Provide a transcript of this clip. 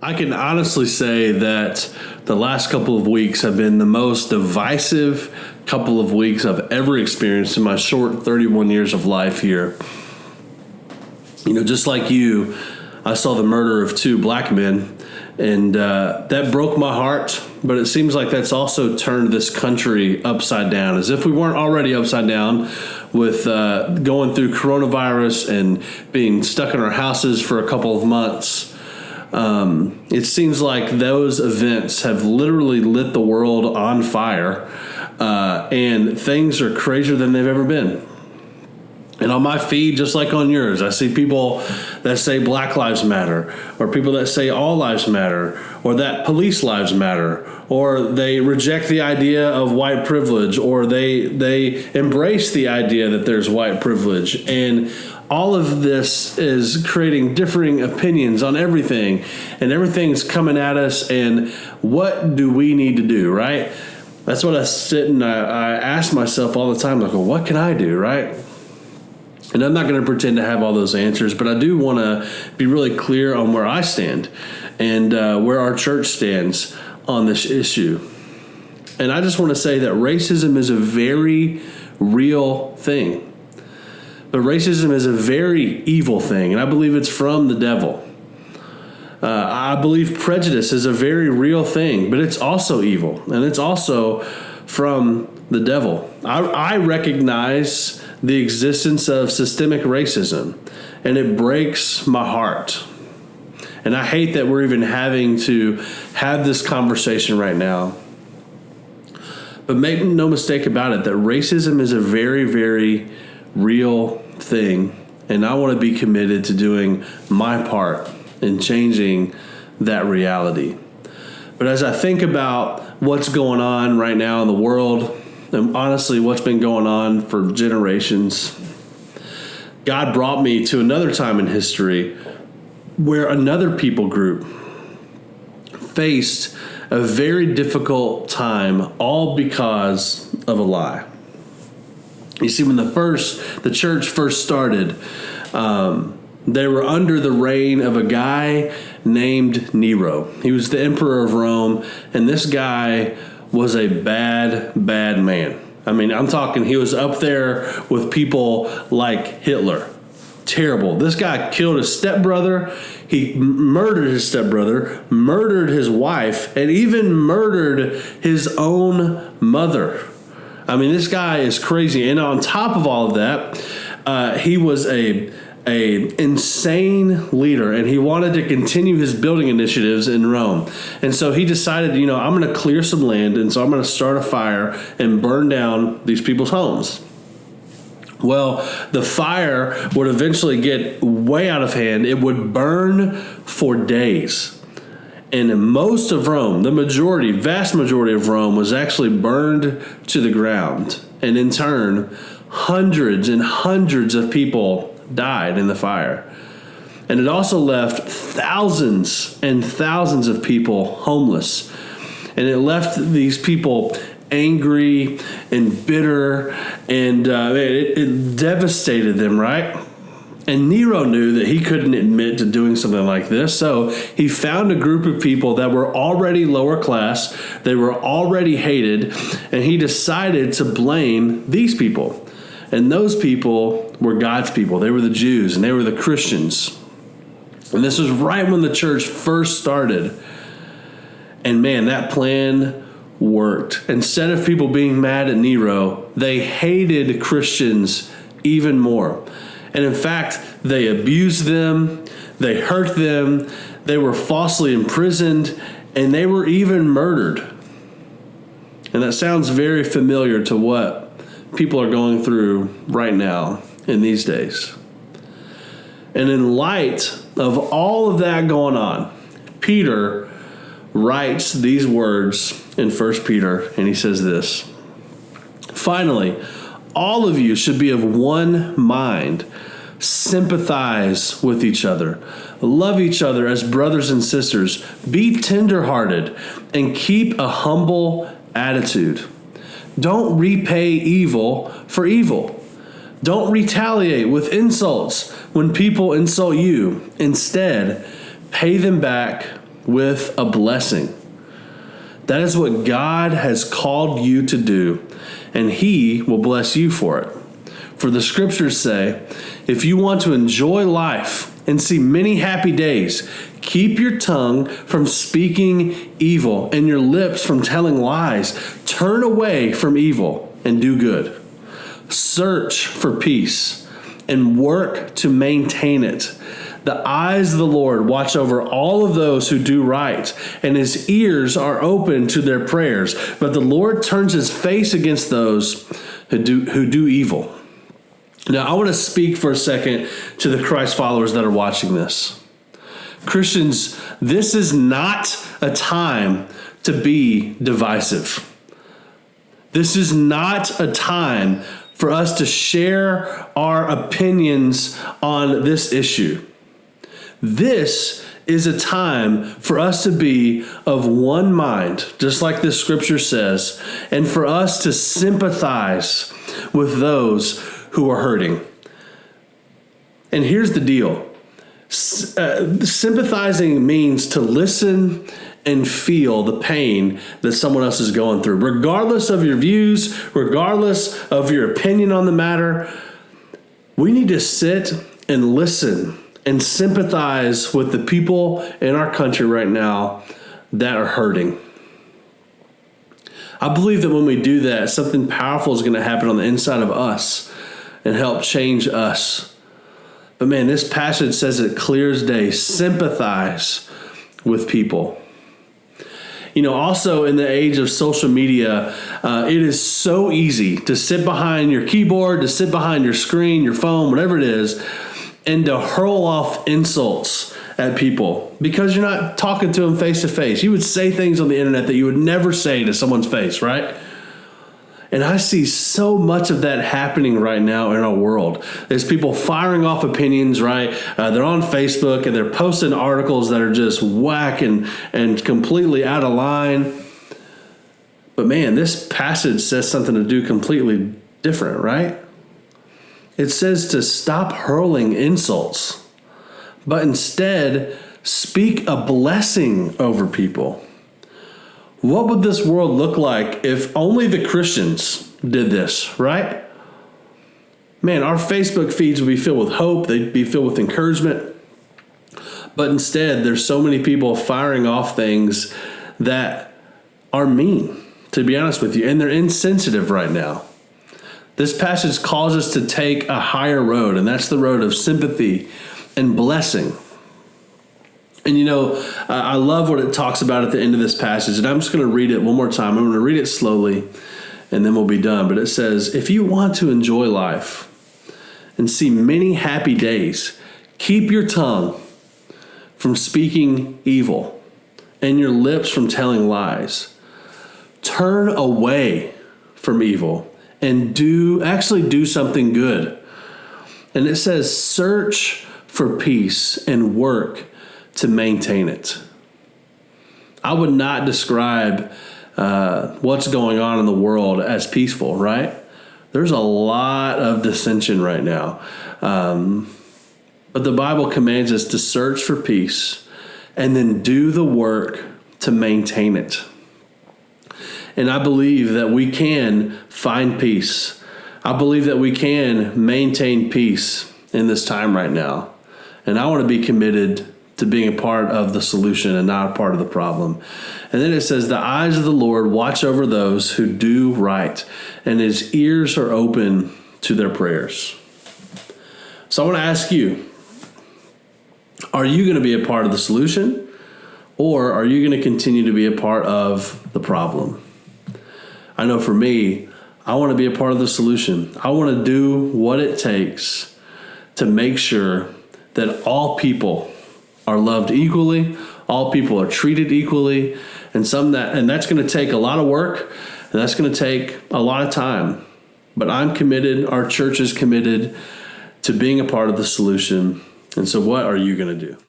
I can honestly say that the last couple of weeks have been the most divisive couple of weeks I've ever experienced in my short 31 years of life here. You know, just like you, I saw the murder of 2 black men, and that broke my heart. But it seems like that's also turned this country upside down, as if we weren't already upside down with going through coronavirus and being stuck in our houses for a couple of months. It seems like those events have literally lit the world on fire, and things are crazier than they've ever been. And on my feed, just like on yours, I see people that say Black Lives Matter, or people that say all lives matter, or that police lives matter, or they reject the idea of white privilege, or they embrace the idea that there's white privilege. And all of this is creating differing opinions on everything, and everything's coming at us. And what do we need to do, right? That's what I sit and I ask myself all the time, like, well, what can I do, right? And I'm not going to pretend to have all those answers, but I do want to be really clear on where I stand and where our church stands on this issue. And I just want to say that racism is a very real thing. But racism is a very evil thing, and I believe it's from the devil. I believe prejudice is a very real thing, but it's also evil, and it's also from the devil. I recognize the existence of systemic racism, and it breaks my heart. And I hate that we're even having to have this conversation right now. But make no mistake about it, that racism is a very, very real thing, and I want to be committed to doing my part in changing that reality. But as I think about what's going on right now in the world, and honestly what's been going on for generations, God brought me to another time in history where another people group faced a very difficult time, all because of a lie. You see, when the church first started, they were under the reign of a guy named Nero. He was the emperor of Rome, and this guy was a bad, bad man. I mean, I'm talking, he was up there with people like Hitler. Terrible. This guy killed his stepbrother. He murdered his stepbrother, murdered his wife, and even murdered his own mother. I mean, this guy is crazy. And on top of all of that, he was a insane leader, and he wanted to continue his building initiatives in Rome. And so he decided, I'm going to clear some land, and so I'm going to start a fire and burn down these people's homes. Well, the fire would eventually get way out of hand. It would burn for days. And most of Rome, vast majority of Rome, was actually burned to the ground. And in turn, hundreds and hundreds of people died in the fire. And it also left thousands and thousands of people homeless. And it left these people angry and bitter, and it devastated them, right? And Nero knew that he couldn't admit to doing something like this, so he found a group of people that were already lower class, they were already hated, and he decided to blame these people. And those people were God's people. They were the Jews, and they were the Christians. And this was right when the church first started. And man, that plan worked. Instead of people being mad at Nero, they hated Christians even more. And in fact, they abused them, they hurt them, they were falsely imprisoned, and they were even murdered. And that sounds very familiar to what people are going through right now in these days. And in light of all of that going on, Peter writes these words in 1 Peter, and he says this: "Finally, all of you should be of one mind, sympathize with each other, love each other as brothers and sisters, be tenderhearted, and keep a humble attitude. Don't repay evil for evil. Don't retaliate with insults when people insult you. Instead, pay them back with a blessing. That is what God has called you to do, and He will bless you for it. For the scriptures say, if you want to enjoy life and see many happy days, keep your tongue from speaking evil and your lips from telling lies. Turn away from evil and do good. Search for peace and work to maintain it. The eyes of the Lord watch over all of those who do right, and His ears are open to their prayers. But the Lord turns His face against those who do evil. Now, I want to speak for a second to the Christ followers that are watching this. Christians, this is not a time to be divisive. This is not a time for us to share our opinions on this issue. This is a time for us to be of one mind, just like this scripture says, and for us to sympathize with those who are hurting. And here's the deal. Sympathizing means to listen and feel the pain that someone else is going through. Regardless of your views, regardless of your opinion on the matter, we need to sit and listen and sympathize with the people in our country right now that are hurting. I believe that when we do that, something powerful is going to happen on the inside of us and help change us. But man, this passage says it clear as day. Sympathize with people. You know, also in the age of social media, it is so easy to sit behind your keyboard, to sit behind your screen, your phone, whatever it is, and to hurl off insults at people because you're not talking to them face to face. You would say things on the internet that you would never say to someone's face, right? And I see so much of that happening right now in our world. There's people firing off opinions, right? They're on Facebook and they're posting articles that are just whack and completely out of line. But man, this passage says something to do completely different, right? It says to stop hurling insults, but instead speak a blessing over people. What would this world look like if only the Christians did this, right? Man, our Facebook feeds would be filled with hope. They'd be filled with encouragement. But instead, there's so many people firing off things that are mean, to be honest with you, and they're insensitive right now. This passage calls us to take a higher road, and that's the road of sympathy and blessing. And you know, I love what it talks about at the end of this passage, and I'm just going to read it one more time. I'm going to read it slowly, and then we'll be done. But it says, if you want to enjoy life and see many happy days, keep your tongue from speaking evil and your lips from telling lies. Turn away from evil and do something good. And it says, search for peace and work to maintain it. I would not describe what's going on in the world as peaceful, right? There's a lot of dissension right now. But the Bible commands us to search for peace and then do the work to maintain it. And I believe that we can find peace. I believe that we can maintain peace in this time right now. And I want to be committed to being a part of the solution and not a part of the problem. And then it says, the eyes of the Lord watch over those who do right, and His ears are open to their prayers. So I want to ask you, are you going to be a part of the solution, or are you going to continue to be a part of the problem? I know for me, I want to be a part of the solution. I want to do what it takes to make sure that all people are loved equally, all people are treated equally, and that's going to take a lot of work, and that's going to take a lot of time. But I'm committed, our church is committed to being a part of the solution. And so what are you going to do?